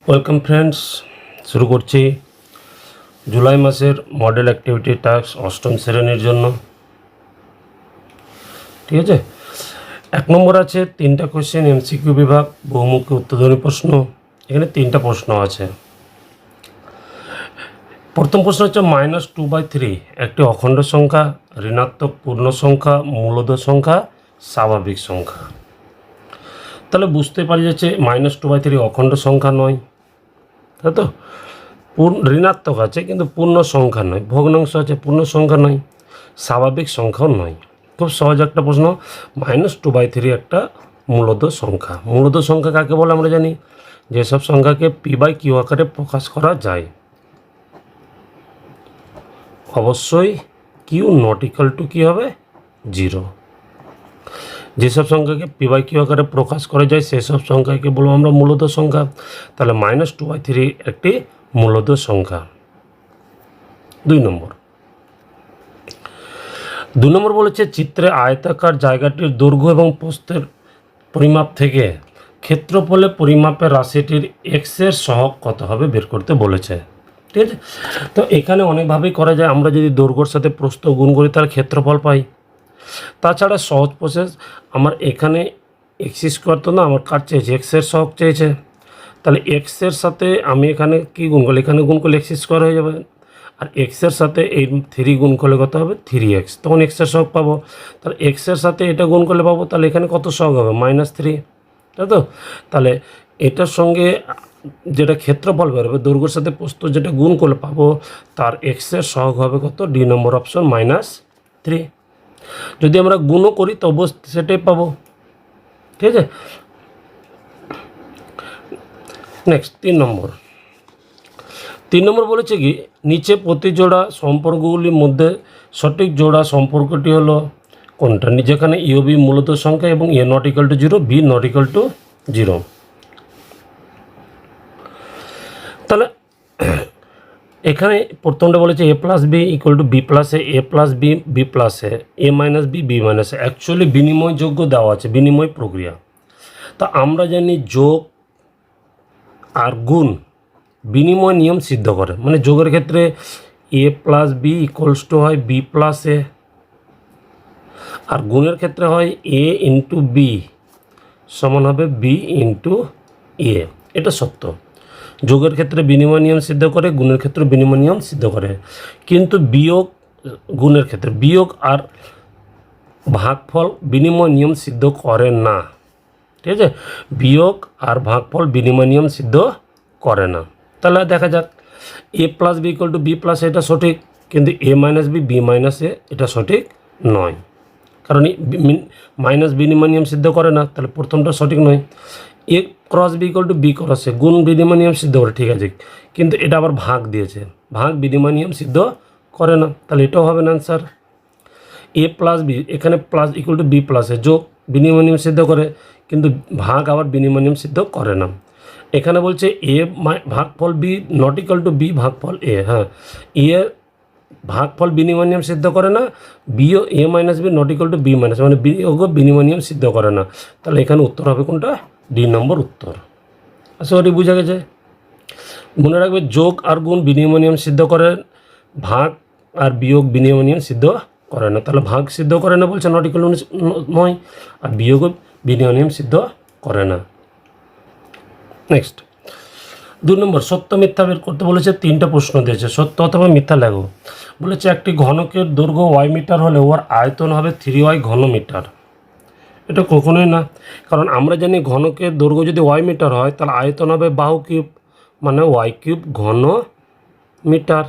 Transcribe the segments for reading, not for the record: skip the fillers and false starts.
Welcome friends, শুরু করছি জুলাই মাসের মডেল অ্যাক্টিভিটি টাস্ক অষ্টম শ্রেণীর জন্য। ঠিক আছে, 1 নম্বর আছে 3টা কোশ্চেন এমসিকিউ বিভাগ, বহুমুখী উত্তরধর্মী প্রশ্ন। এখানে 3টা প্রশ্ন আছে। প্রথম প্রশ্ন হচ্ছে -2/3 একটি অখণ্ড সংখ্যা, ঋণাত্মক পূর্ণ সংখ্যা, মূলদ সংখ্যা, স্বাভাবিক সংখ্যা। তাহলে বুঝতে পারি যাচ্ছে -2/3 অখণ্ড সংখ্যা নয়, তাই তো। ঋণাত্মক আছে কিন্তু পূর্ণ সংখ্যা নয়, ভগ্নাংশ আছে পূর্ণ সংখ্যা নয়, স্বাভাবিক সংখ্যাও নয়। খুব সহজ একটা প্রশ্ন। -2/3 একটা মূলদ সংখ্যা। মূলদ সংখ্যা কাকে বলে আমরা জানি, যেসব সংখ্যাকে p/q আকারে প্রকাশ করা যায়। অবশ্যই কিউ নট ইকুয়াল টু কী হবে, 0। যেসব সংখ্যাকে p/q আকারে প্রকাশ করা যায় সেসব সংখ্যাকে বলবো আমরা মূলদ সংখ্যা। তাহলে -2/3 একটি মূলদ সংখ্যা। 2 নম্বর বলেছে চিত্রে আয়তাকার জায়গাটির দৈর্ঘ্য এবং প্রস্থের পরিমাপ থেকে ক্ষেত্রফলে পরিমাপের রাশিটির এক্সের সহগ কত হবে বের করতে বলেছে। ঠিক আছে, তো এখানে অনেকভাবেই করা যায়। আমরা যদি দৈর্ঘ্যর সাথে প্রস্থ গুণ করি তাহলে ক্ষেত্রফল পাই। তাছাড়া সহজ প্রসেস, আমার এখানে x² তো না, আমার কার চেয়েছে, এক্সের সহগ চেয়েছে। তাহলে এক্সের সাথে আমি এখানে কি গুণ করলে, এখানে গুণ করলে x² হয়ে যাবে। আর এক্সের সাথে এই 3 গুণ করলে কত হবে, 3x, তখন এক্সের সহগ পাবো। তাহলে এক্সের সাথে এটা গুণ করলে পাবো, তাহলে এখানে কত সহগ হবে, -3, তাই তো। তাহলে এটার সঙ্গে যেটা ক্ষেত্রফল বেরোবে, দৈর্ঘ্যের সাথে প্রস্থ যেটা গুণ করলে পাবো, তার এক্সের সহগ হবে কত, ডি নম্বর অপশন -3। যদি আমরা গুণও করি তবু সেটাই পাবো। ঠিক আছে, নেক্সট 3 নম্বর বলেছে কি, নিচে প্রতি জোড়া সম্পর্কগুলির মধ্যে সঠিক জোড়া সম্পর্কটি হলো কোনটা, যেখানে ইউ বি মূলত সংখ্যা এবং a not equal to 0, b not equal to 0। তাহলে এখানে প্রথমটা বলেছে a+b equal to b+a, a+b b+a, a-b b-a। Actually বিনিময়যোগ্য দেওয়া আছে, বিনিময় প্রক্রিয়া। তা আমরা জানি যোগ আর গুণ বিনিময় নিয়ম সিদ্ধ করে, মানে যোগের ক্ষেত্রে a+b ইকুয়ালস টু হয় b+a, আর গুণের ক্ষেত্রে হয় a ইন্টু বি সমান হবে b ইন্টু a। এটা সত্য। যোগের ক্ষেত্রে বিনিময় নিয়ম সিদ্ধ করে, গুণের ক্ষেত্রে বিনিময় নিয়ম সিদ্ধ করে। কিন্তু বিয়োগ, গুণের ক্ষেত্রে বিয়োগ আর ভাগফল বিনিময় নিয়ম সিদ্ধ করে না। ঠিক আছে, বিয়োগ আর ভাগফল বিনিময় নিয়ম সিদ্ধ করে না। তাহলে দেখা যাক, a+b ইকুয়াল টু b+a এটা সঠিক, কিন্তু a-b b-a এটা সঠিক নয়, কারণ মাইনাস বিনিময় নিয়ম সিদ্ধ করে না। তাহলে প্রথমটা সঠিক নয়। a×b ইকুয়াল টু b×a গুণ বিনিময় নিয়ম সিদ্ধ করে, ঠিক আছে, কিন্তু এটা আবার ভাগ দিয়েছে, ভাগ বিনিময় নিয়ম সিদ্ধ করে না, তাহলে এটাও হবে না অ্যান্সার। a+b, এখানে প্লাস ইকুয়াল টু b+a যোগ বিনিময় নিয়ম সিদ্ধ করে, কিন্তু ভাগ আবার বিনিময় নিয়ম সিদ্ধ করে না। এখানে বলছে a ভাগফল b not equal to b ভাগফল a। হ্যাঁ, এ ভাগফল বিনিময় নিয়ম সিদ্ধ করে না, বিও a-b not equal to b মানে বিয়োগ বিনিময় নিয়ম সিদ্ধ করে না। তাহলে এখানে উত্তর হবে কোনটা, ডি নম্বর উত্তর। আশা করি বুঝা গেছে। মনে রাখবে, যোগ আর গুণ বিনিময় নিয়ম সিদ্ধ করে, ভাগ আর বিয়োগ বিনিময় নিয়ম সিদ্ধ করে না। তাহলে ভাগ সিদ্ধ করে না বলছে, নট ইকুয়াল নয়, আর বিয়োগ বিনিময় নিয়ম সিদ্ধ করে না। নেক্সট 2 নম্বর, সত্য মিথ্যা বের করতে বলেছে। 3টা প্রশ্ন দিয়েছে, সত্য অথবা মিথ্যা লেখো। বলেছে একটি ঘনকের দৈর্ঘ্য y মিটার হলে ওর আয়তন হবে 3y ঘন মিটার। এটা কখনোই না, কারণ আমরা জানি ঘনকের দৈর্ঘ্য যদি y মিটার হয় তাহলে আয়তন হবে বাহু কিউব, মানে y³ ঘন মিটার।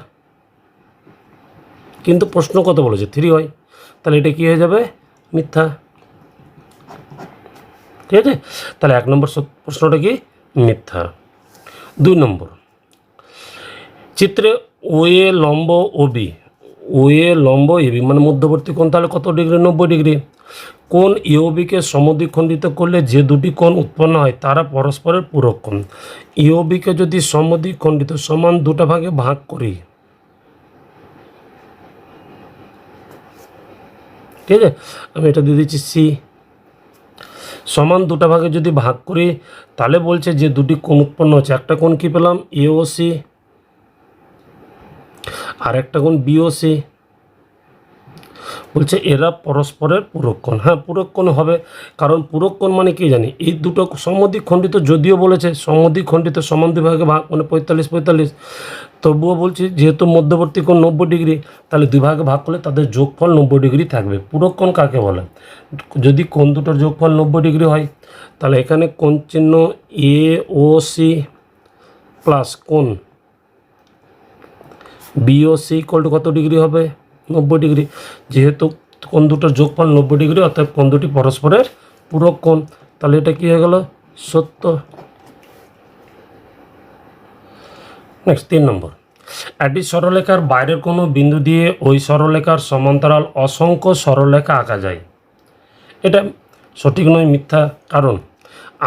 কিন্তু প্রশ্ন কত বলেছে, 3y, তাহলে এটা কী হয়ে যাবে, মিথ্যা। ঠিক আছে, তাহলে 1 নম্বর প্রশ্নটা কি, মিথ্যা। 2 নম্বর, চিত্রে ওএ লম্ব ওবি, ওএ লম্ব এবি মানে মধ্যবর্তী কোণ, তাহলে কত ডিগ্রি, 90 ডিগ্রি। কোণ ইওবিকে সমদ্বিখণ্ডিত করলে যে দুটি কোণ উৎপন্ন হয় তারা পরস্পরের পূরক কোণ। ইওবিকে যদি সমদ্বিখণ্ডিত সমান দুটা ভাগে ভাগ করি, ঠিক আছে, আমি এটা দিয়ে দিচ্ছি সি। সমান দুটা ভাগে যদি ভাগ করি তাহলে বলছে যে দুটি কোণ উৎপন্ন হচ্ছে, একটা কোণ কী পেলাম এওসি, আর একটা কোণ বিওসি। বলছে এরা পরস্পরের পূরক কোণ। হ্যাঁ, পূরক কোণ হবে, কারণ পূরক কোণ মানে কি জানি, এই দুটো সমদ্বিখণ্ডিত, যদিও বলেছে সমদ্বিখণ্ডিত সমান দুই ভাগে ভাগ মানে 45-45, তবুও বলছি যেহেতু মধ্যবর্তী কোণ 90 ডিগ্রি, তাহলে দুই ভাগে ভাগ করলে তাদের যোগফল 90 ডিগ্রি থাকবে। পূরক কোণ কাকে বলে? যদি কোণ দুটোর যোগফল 90 ডিগ্রি হয়, তাহলে এখানে কোণ চিহ্ন এ ও সি প্লাস কোণ বিওসি ইকুয়াল টু কত ডিগ্রি হবে? 90 ডিগ্রি। যেহেতু কোণ দুটোর যোগফল 90 ডিগ্রি, অর্থাৎ কোণ দুটি পরস্পরের পূরক কোণ, তাহলে এটা কী হয়ে গেল? সত্য। নেক্সট 3 নম্বর, একটি সরলরেখার বাইরের কোনো বিন্দু দিয়ে ওই সরলরেখার সমান্তরাল অসংখ্য সরলরেখা আঁকা যায়। এটা সঠিক নয়, মিথ্যা। কারণ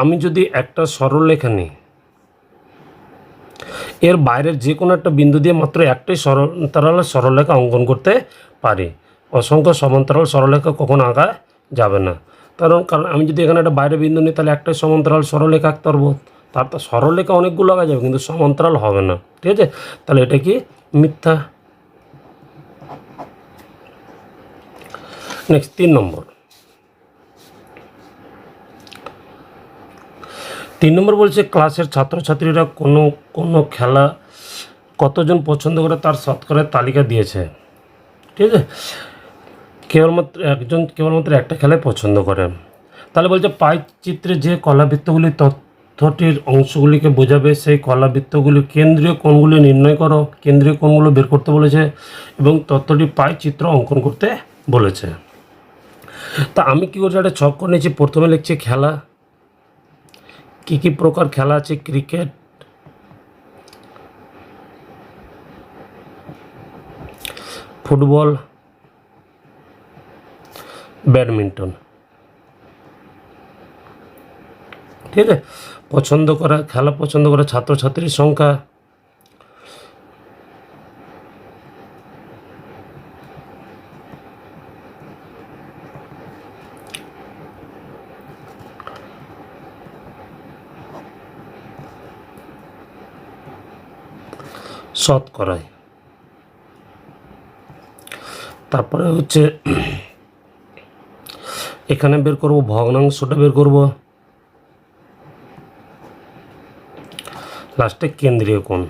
আমি যদি একটা সরলরেখা নিই, এর বাইরের যে কোনো একটা বিন্দু দিয়ে মাত্র একটাই সমান্তরাল সরলরেখা অঙ্কন করতে পারি, অসংখ্য সমান্তরাল সরলরেখা কখনো আঁকা যাবে না। কারণ আমি যদি এখানে একটা বাইরে বিন্দু নিই, তাহলে একটাই সমান্তরাল সরলরেখা আঁকতে পারবো, তার তো সরলরেখা অনেকগুলো আঁকা যাবে কিন্তু সমান্তরাল হবে না। ঠিক আছে, তাহলে এটা কি? মিথ্যা। নেক্সট 3 নম্বর, 3 নম্বর বলছে ক্লাসের ছাত্রছাত্রীরা কোনো খেলা কতজন পছন্দ করে তার শতকরার তালিকা দিয়েছে। ঠিক আছে, কেবলমাত্র একটা খেলায় পছন্দ করে। তাহলে বলছে পাই চিত্রে যে কলাবৃত্তগুলি তথ্যটির অংশগুলিকে বোঝাবে, সেই কলাবৃত্তগুলির কেন্দ্রীয় কোণগুলি নির্ণয় করো। কেন্দ্রীয় কোণগুলো বের করতে বলেছে এবং তথ্যটি পাই চিত্র অঙ্কন করতে বলেছে। তা আমি কী করছি, একটা ছক করে নিয়েছি। প্রথমে লিখছি খেলা, কী কী প্রকার খেলা আছে? Cricket, football, badminton. ঠিক আছে, খেলা পছন্দ করা ছাত্রছাত্রীর সংখ্যা, শতকরায়। তারপরে হচ্ছে এখানে বের করব ভগ্নাংশটা বের করব, লাস্টে কেন্দ্রীয় কোণ।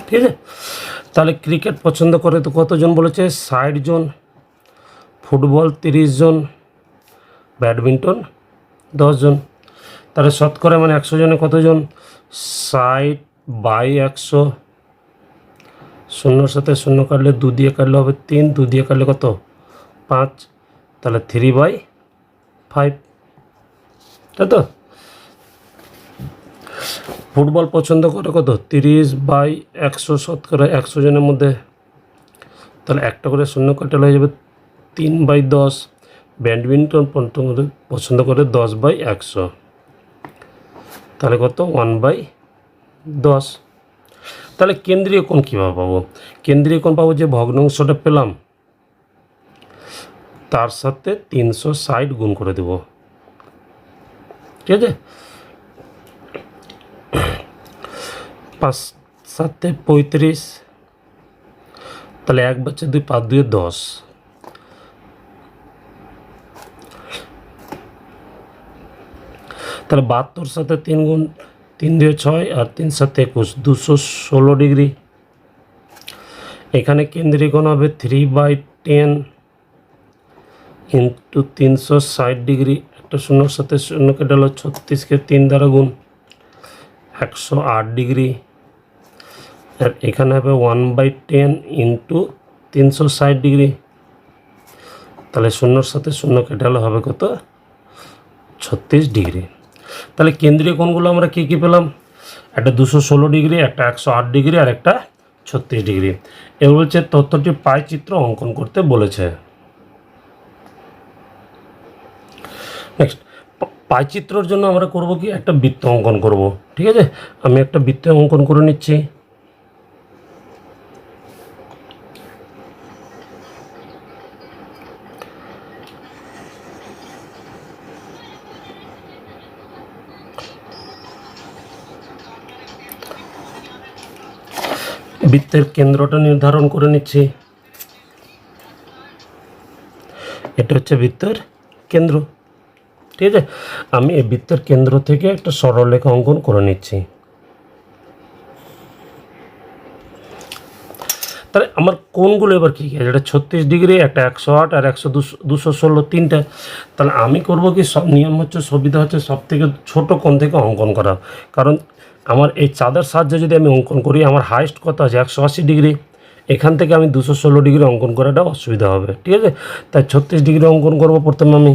ঠিক আছে, তাহলে ক্রিকেট পছন্দ করে তো কতজন বলেছে? 60 জন, ফুটবল 30 জন, ব্যাডমিন্টন 10 জন। তাহলে শতকরা মানে 100 জনে কতজন? 60/100। শূন্যর সাথে শূন্য কাটলে 2 দিয়ে কাটলে হবে 3, 2 দিয়ে কাটলে কত? 5, তাহলে 3/5। তাই তো? ফুটবল পছন্দ করে কত? 30/100, শতকরা 100 জনের মধ্যে, তাহলে একটা করে শূন্য কাটলে হয়ে যাবে 3/10। ব্যাডমিন্টন পছন্দ করে 10/100, তাহলে কত? 1/10। তাহলে কেন্দ্রীয় কোণ কীভাবে পাবো? কেন্দ্রীয় কোণ পাবো যে ভগ্নাংশটা পেলাম তার সাথে 360 গুণ করে দেব। ঠিক আছে, 5 7 35, তাহলে 1 বাচ্চা 2, 5 2 10। তাহলে 72 সাথে 3 গুণ, 3 2 6 আর 3 7 21, 216 ডিগ্রি। এখানে কেন্দ্রীয় কোণ হবে 3/10 ইন্টু 360 ডিগ্রি। একটা শূন্যর সাথে শূন্য কেটে হলো 36কে 3 দ্বারা গুণ, 108 ডিগ্রি। আর এখানে হবে 1/10 ইন্টু 360 ডিগ্রি। তাহলে শূন্যর সাথে শূন্য কেটে হলে হবে কত? 36 ডিগ্রি। তাহলে কেন্দ্রীয় কোণগুলো আমরা কী কী পেলাম? একটা 216 ডিগ্রি, একটা 108 ডিগ্রি আর একটা 36 ডিগ্রি। এবার বলছে তথ্যটি পাই চিত্র অঙ্কন করতে বলেছে। নেক্সট, পাই চিত্রর জন্য আমরা করব কি? একটা বৃত্ত অঙ্কন করব। ঠিক আছে, আমি একটা বৃত্ত অঙ্কন করে নিচ্ছি। বৃত্তের কেন্দ্রটা নির্ধারণ করে নিচ্ছি। এটা হচ্ছে বৃত্তের কেন্দ্র। ঠিক আছে, আমি এই বৃত্তের কেন্দ্র থেকে একটা সরলরেখা অঙ্কন করে নিচ্ছি। তাহলে আমার কোণগুলো এবার কী কী আছে? এটা 36 ডিগ্রি, একটা 108 আর 216 তিনটা। তাহলে আমি করব কি, সব নিয়ম হচ্ছে, সুবিধা হচ্ছে সব থেকে ছোটো কোণ থেকে অঙ্কন করা। কারণ আমার এই চাঁদের সাহায্যে যদি আমি অঙ্কন করি, আমার হাইস্ট কত আছে 180 ডিগ্রি, এখান থেকে আমি 216 ডিগ্রি অঙ্কন করাটা অসুবিধা হবে। ঠিক আছে, তাই 36 ডিগ্রি অঙ্কন করব প্রথমে আমি।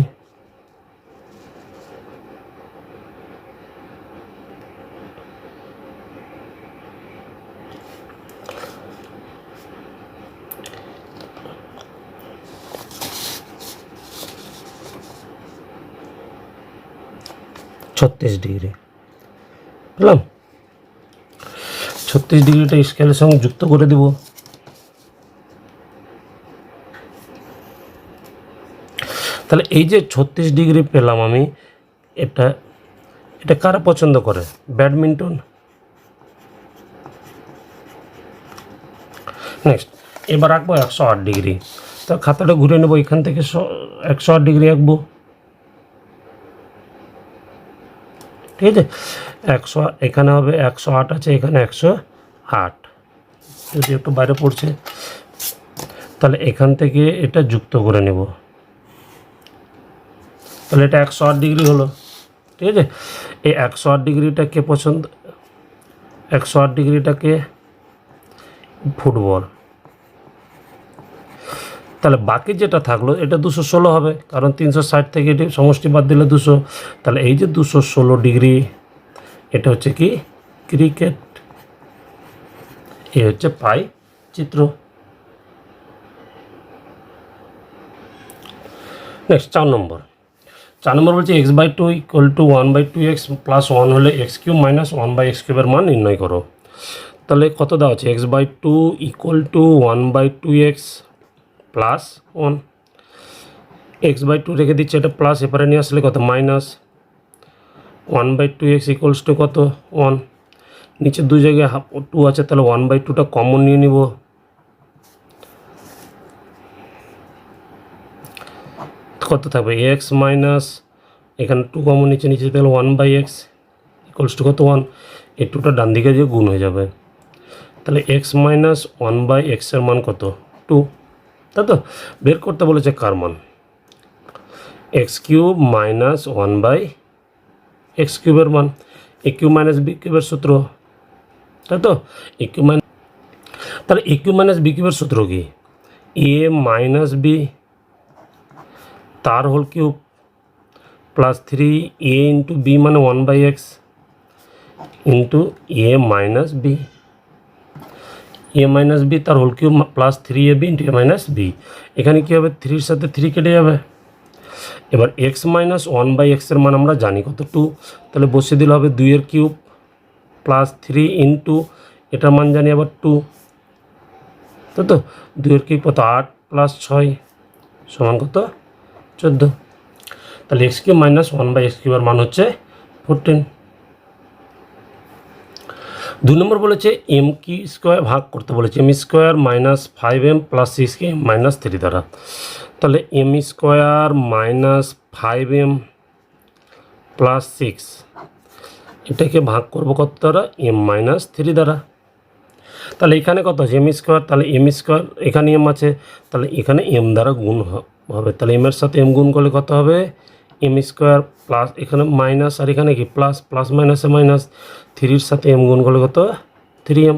ছত্রিশ ডিগ্রি বুঝলাম। 36 ডিগ্রিটা স্কেলের সঙ্গে যুক্ত করে দেব। তাহলে এই যে 36 ডিগ্রি পেলাম আমি, এটা এটা কারা পছন্দ করে? ব্যাডমিন্টন। নেক্সট এবার আঁকবো 108 ডিগ্রি। তো খাতাটা ঘুরে নেবো, এখান থেকে 108 ডিগ্রি আঁকবো। ঠিক আছে, 100 এখানে হবে, 108 আছে এখানে, 108 যদি একটু বাইরে পড়ছে, তাহলে এখান থেকে এটা যুক্ত করে নেব। তাহলে এটা 108 ডিগ্রি হলো। ঠিক আছে, এই 108 ডিগ্রিটা কে পছন্দ? 108 ডিগ্রিটাকে ফুটবল। তাহলে বাকি যেটা থাকলো এটা 216 হবে, কারণ 360 থেকে এটি সমষ্টি বাদ দিলে 200। তাহলে এই যে 216 ডিগ্রি, এটা হচ্ছে কি ক্রিকেট। এ হচ্ছে পাই চিত্র। নেক্সট 4 নম্বর বলছে x/2 = 1/2x + 1 হলে x³ - 1/x³ এর মান নির্ণয় করো। তাহলে কত দেওয়া আছে? x/2 = 1/2x + 1। x/2 রেখে দিচ্ছে, এটা প্লাস, এপারে নিয়ে আসলে কত? মাইনাস। 1/2x = কত? 1। নিচে দুই জায়গায় 2 আছে, তাহলে 1/2টা কমন নিয়ে নিব। কত থাকবে? x মাইনাস, এখানে 2 কমন নিচে তাহলে 1/x = কত? 1। এই 2টা ডান দিকে যে গুণ হয়ে যাবে। তাহলে x - 1/x এর মান কত? 2। তাই তো বের করতে বলেছে কার মান? x³ - 1/x³ এর মান। a³ - b³ এর সূত্র, তাই তো তাহলে a³ - b³ এর সূত্র কি? a - b তার whole cube plus 3a × b মানে 1/x into a - b, a - b তার whole cube plus 3ab × a - b। এখানে কী হবে? 3-র সাথে 3 কেটে যাবে। এবার x - 1/x এর মান আমরা জানি কত? 2। তাহলে বসিয়ে দিলে হবে 2 এর কিউব প্লাস 3 ইন্টু এটার মান জানি আবার 2, তাই তো 2 এর কিউব কত? 8 + 6 সমান কত? 14। তাহলে x³ - 1/x³ এর মান হচ্ছে 14। 2 নম্বর বলেছে m² ভাগ করতে বলেছে, m² - 5m + 6m - 3 দ্বারা। তাহলে m² - 5m + 6 এটাকে ভাগ করব কত দ্বারা? m - 3 দ্বারা। তাহলে এখানে কত আছে? m², তাহলে m² এখানে m আছে, তাহলে এখানে m দ্বারা গুণ হবে। তাহলে m এর সাথে m গুণ করলে কত হবে? m² প্লাস, এখানে মাইনাস আর এখানে কি প্লাস, প্লাস মাইনাসে মাইনাস, 3-র সাথে m গুণ করলে কত? 3m।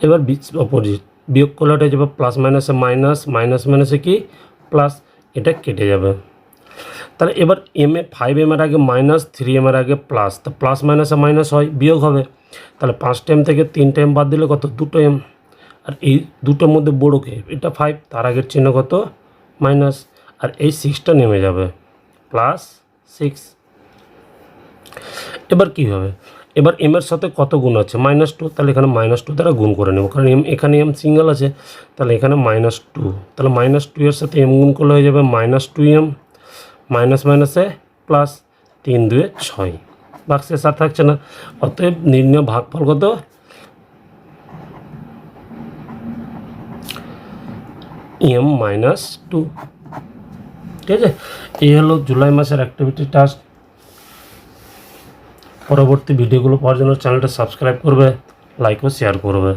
এবার অপোজিট বিয়োগ করলে এটা যাবে প্লাস মাইনাসে মাইনাস, মাইনাস মাইনাসে কি প্লাস, এটা কেটে যাবে। তাহলে এবার m এর আগে মাইনাস, 3m এর আগে প্লাস, তো প্লাস মাইনাসে মাইনাস হয়, বিয়োগ হবে। তাহলে 5টা m থেকে 3টা m বাদ দিলে কত? 2টো m। আর এই দুটোর মধ্যে বড়োকে, এটা 5, তার আগের চিহ্ন কত? মাইনাস। আর এই 6টা নেমে যাবে, প্লাস 6। এবার কী হবে? এবার m এর সাথে কত গুণ আছে? -2। তাহলে এখানে -2 দ্বারা গুণ করে নেব, কারণ এখানে m সিঙ্গেল আছে, তাহলে এখানে -2। তাহলে -2 এর সাথে m গুণ করলে হয়ে যাবে -2m, মাইনাস মাইনাসে প্লাস, 3 × 2 = 6। ভাগশেষ আর থাকছে না, অতএব নির্ণয় ভাগফল কত? M minus 2। ঠিক আছে, এই হলো জুলাই মাসের অ্যাক্টিভিটি টাস্ক। পরবর্তী ভিডিওগুলো পাওয়ার জন্য চ্যানেলটা সাবস্ক্রাইব করবে, লাইক ও শেয়ার করবে।